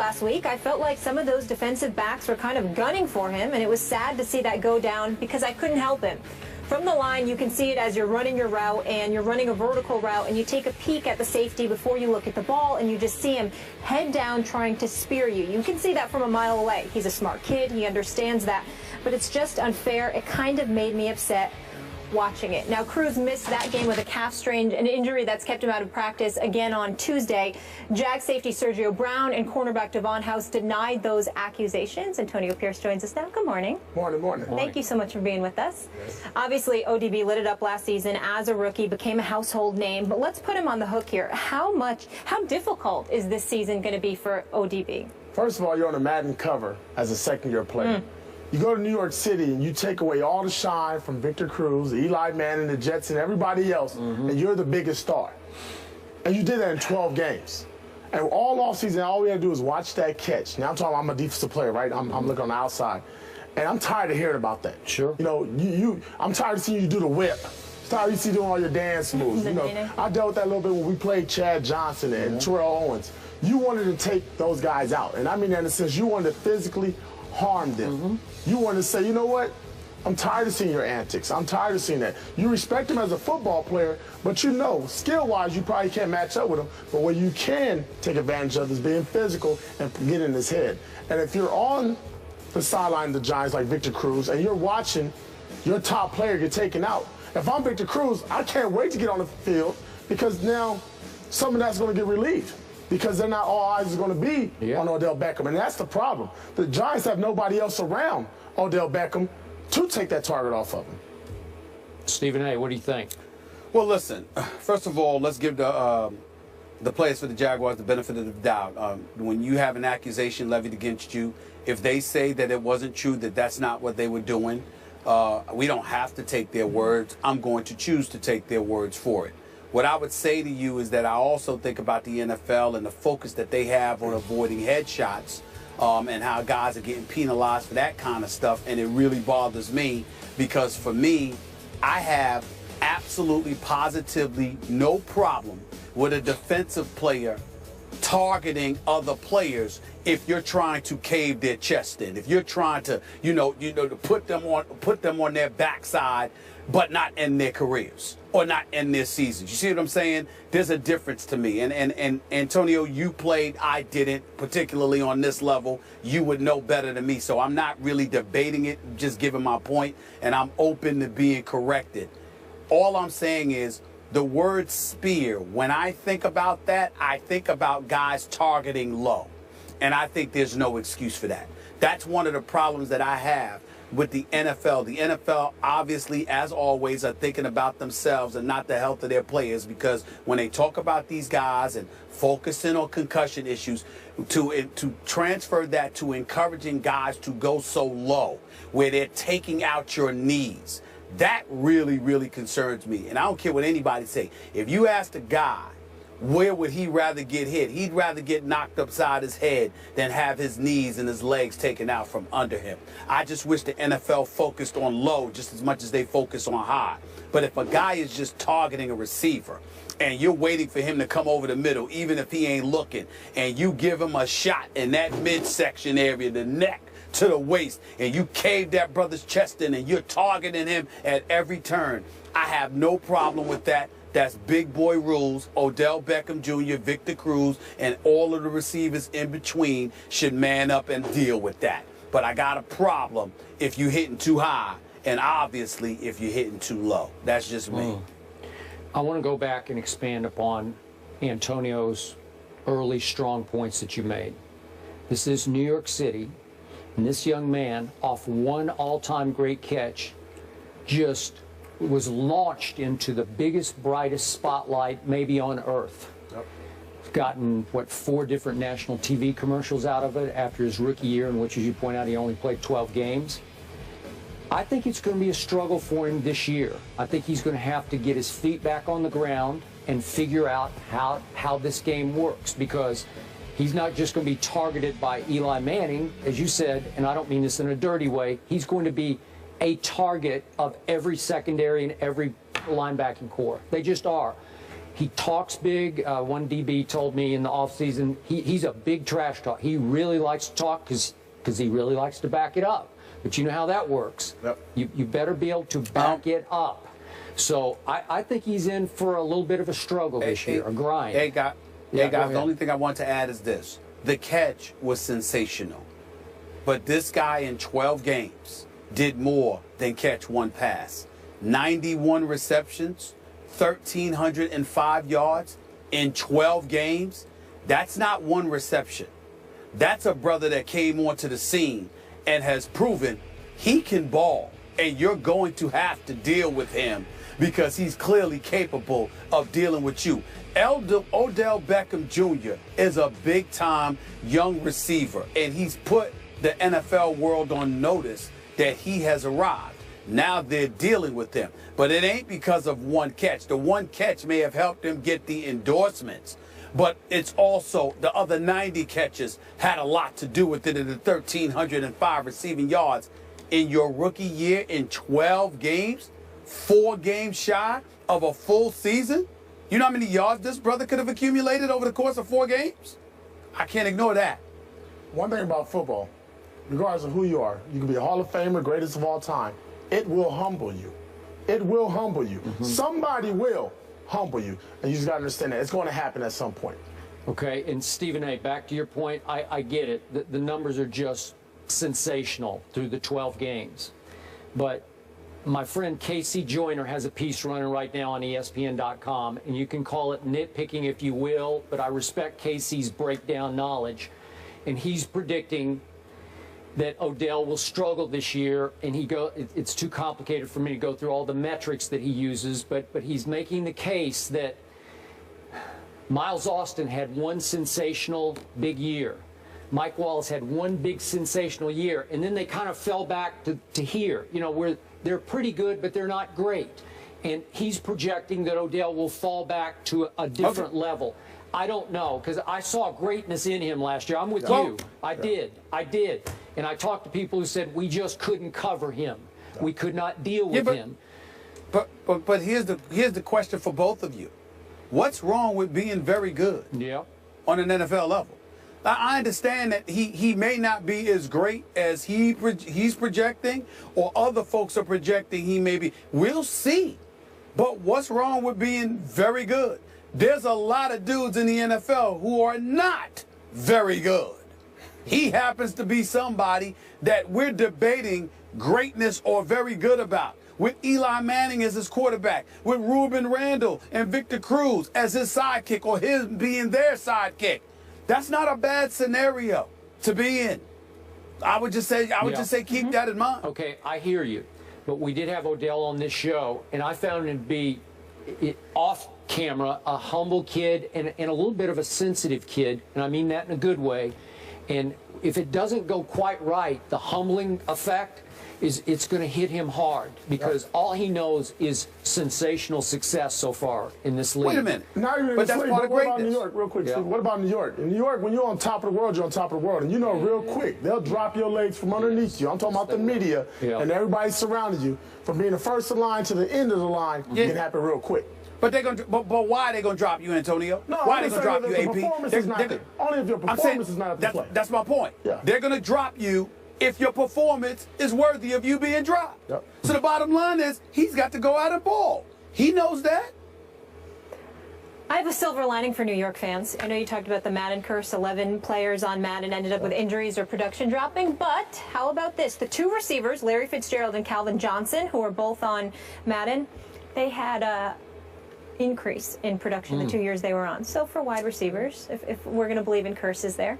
last week. I felt like some of those defensive backs were kind of gunning for him, and it was sad to see that go down because I couldn't help him. From the line, you can see it as you're running your route, and you're running a vertical route, and you take a peek at the safety before you look at the ball, and you just see him head down trying to spear you. You can see that from a mile away. He's a smart kid. He understands that. But it's just unfair. It kind of made me upset watching it. Now, Cruz missed that game with a calf strain, an injury that's kept him out of practice again on Tuesday. Jag safety Sergio Brown and cornerback Devon House denied those accusations. Antonio Pierce joins us now. Good morning. Morning. Thank you so much for being with us. Yes. Obviously, ODB lit it up last season as a rookie, became a household name, but let's put him on the hook here. How difficult is this season going to be for ODB? First of all, you're on a Madden cover as a second-year player. You go to New York City and you take away all the shine from Victor Cruz, Eli Manning, the Jets, and everybody else, and you're the biggest star. And you did that in 12 games. And all offseason, all we had to do is watch that catch. Now I'm a defensive player, right? I'm looking on the outside. And I'm tired of hearing about that. Sure. You know, I'm tired of seeing you do the whip. I'm tired of seeing you doing all your dance moves. You know, I dealt with that a little bit when we played Chad Johnson and Terrell Owens. You wanted to take those guys out. And I mean that in the sense you wanted to physically harm them. You want to say, you know what? I'm tired of seeing your antics. I'm tired of seeing that. You respect him as a football player, but you know, skill-wise, you probably can't match up with him. But what you can take advantage of is being physical and get in his head. And if you're on the sideline of the Giants like Victor Cruz and you're watching your top player get taken out, if I'm Victor Cruz, I can't wait to get on the field because now some of that's going to get relieved. Because they're not all eyes are going to be on Odell Beckham. And that's the problem. The Giants have nobody else around Odell Beckham to take that target off of him. Stephen A., what do you think? Well, listen, first of all, let's give the players for the Jaguars the benefit of the doubt. When you have an accusation levied against you, if they say that it wasn't true, that that's not what they were doing, we don't have to take their words. I'm going to choose to take their words for it. What I would say to you is that I also think about the NFL and the focus that they have on avoiding headshots and how guys are getting penalized for that kind of stuff. And it really bothers me because for me, I have absolutely positively no problem with a defensive player targeting other players if you're trying to cave their chest in, if you're trying to, to put them on their backside, but not end their careers or not end their seasons. You see what I'm saying? There's a difference to me. And Antonio, you played, I didn't, particularly on this level. You would know better than me. So I'm not really debating it, just giving my point, and I'm open to being corrected. All I'm saying is the word spear, when I think about that, I think about guys targeting low. And I think there's no excuse for that. That's one of the problems that I have with the NFL. The NFL, obviously, as always, are thinking about themselves and not the health of their players, because when they talk about these guys and focusing on concussion issues, to transfer that to encouraging guys to go so low where they're taking out your knees, that really, really concerns me. And I don't care what anybody say. If you ask a guy, where would he rather get hit? He'd rather get knocked upside his head than have his knees and his legs taken out from under him. I just wish the NFL focused on low just as much as they focus on high. But if a guy is just targeting a receiver and you're waiting for him to come over the middle, even if he ain't looking, and you give him a shot in that midsection area, the neck to the waist, and you cave that brother's chest in and you're targeting him at every turn, I have no problem with that. That's big boy rules. Odell Beckham Jr., Victor Cruz, and all of the receivers in between should man up and deal with that. But I got a problem if you're hitting too high, and obviously if you're hitting too low. That's just me. I want to go back and expand upon Antonio's early strong points that you made. This is New York City, and this young man, off one all-time great catch, just was launched into the biggest, brightest spotlight maybe on earth. Gotten, what, 4 different national TV commercials out of it after his rookie year, in which, as you point out, he only played 12 games. I think it's going to be a struggle for him this year. I think he's going to have to get his feet back on the ground and figure out how this game works, because he's not just going to be targeted by Eli Manning, as you said, and I don't mean this in a dirty way. He's going to be a target of every secondary and every linebacking core. They just are. He talks big. One DB told me in the offseason he's a big trash talk. He really likes to talk because he really likes to back it up. But you know how that works. Yep. You better be able to back it up. So I think he's in for a little bit of a struggle this year, a grind. Hey, guys, the only thing I want to add is this. The catch was sensational. But this guy in 12 games did more than catch one pass. 91 receptions, 1,305 yards in 12 games. That's not one reception. That's a brother that came onto the scene and has proven he can ball. And you're going to have to deal with him because he's clearly capable of dealing with you. Odell Beckham Jr. is a big-time young receiver, and he's put the NFL world on notice that he has arrived. Now they're dealing with him. But it ain't because of one catch. The one catch may have helped him get the endorsements, but it's also the other 90 catches had a lot to do with it in the 1,305 receiving yards. In your rookie year in 12 games, 4 games shy of a full season? You know how many yards this brother could have accumulated over the course of 4 games? I can't ignore that. One thing about football, regardless of who you are, you can be a Hall of Famer, greatest of all time. It will humble you. It will humble you. Somebody will humble you. And you just got to understand that. It's going to happen at some point. Okay, and Stephen A., back to your point, I get it. The numbers are just sensational through the 12 games. But my friend Casey Joyner has a piece running right now on ESPN.com, and you can call it nitpicking if you will, but I respect Casey's breakdown knowledge. And he's predicting that Odell will struggle this year, and it's too complicated for me to go through all the metrics that he uses, but he's making the case that Miles Austin had one sensational big year. Mike Wallace had one big sensational year, and then they kind of fell back to here, you know, where they're pretty good, but they're not great. And he's projecting that Odell will fall back to a different level. I don't know, because I saw greatness in him last year. I'm with you. I did. And I talked to people who said we just couldn't cover him. We could not deal with him. But here's the question for both of you. What's wrong with being very good on an NFL level? I understand that he may not be as great as he's projecting or other folks are projecting he may be. We'll see. But what's wrong with being very good? There's a lot of dudes in the NFL who are not very good. He happens to be somebody that we're debating greatness or very good about. With Eli Manning as his quarterback, with Ruben Randall and Victor Cruz as his sidekick or him being their sidekick. That's not a bad scenario to be in. I would just say keep that in mind. Okay, I hear you. But we did have Odell on this show, and I found him to be off camera, a humble kid and a little bit of a sensitive kid, and I mean that in a good way. And if it doesn't go quite right, the humbling effect it's going to hit him hard because all he knows is sensational success so far in this league. Wait a minute. But that's part of greatness. What about New York, real quick, Steve? What about New York? In New York, when you're on top of the world, you're on top of the world. And you know real quick, they'll drop your legs from underneath you. I'm talking about the media and everybody surrounding you. From being the first of the line to the end of the line, it can happen real quick. But why are they gonna drop you, Antonio? No, why are they gonna drop you, AP? Only if your performance is not up to play. That's my point. They're gonna drop you if your performance is worthy of you being dropped. So the bottom line is he's got to go out and ball. He knows that. I have a silver lining for New York fans. I know you talked about the Madden curse. 11 players on Madden ended up with injuries or production dropping. But how about this? The 2 receivers, Larry Fitzgerald and Calvin Johnson, who are both on Madden, they had a increase in production the 2 years they were on. So for wide receivers, if we're going to believe in curses there.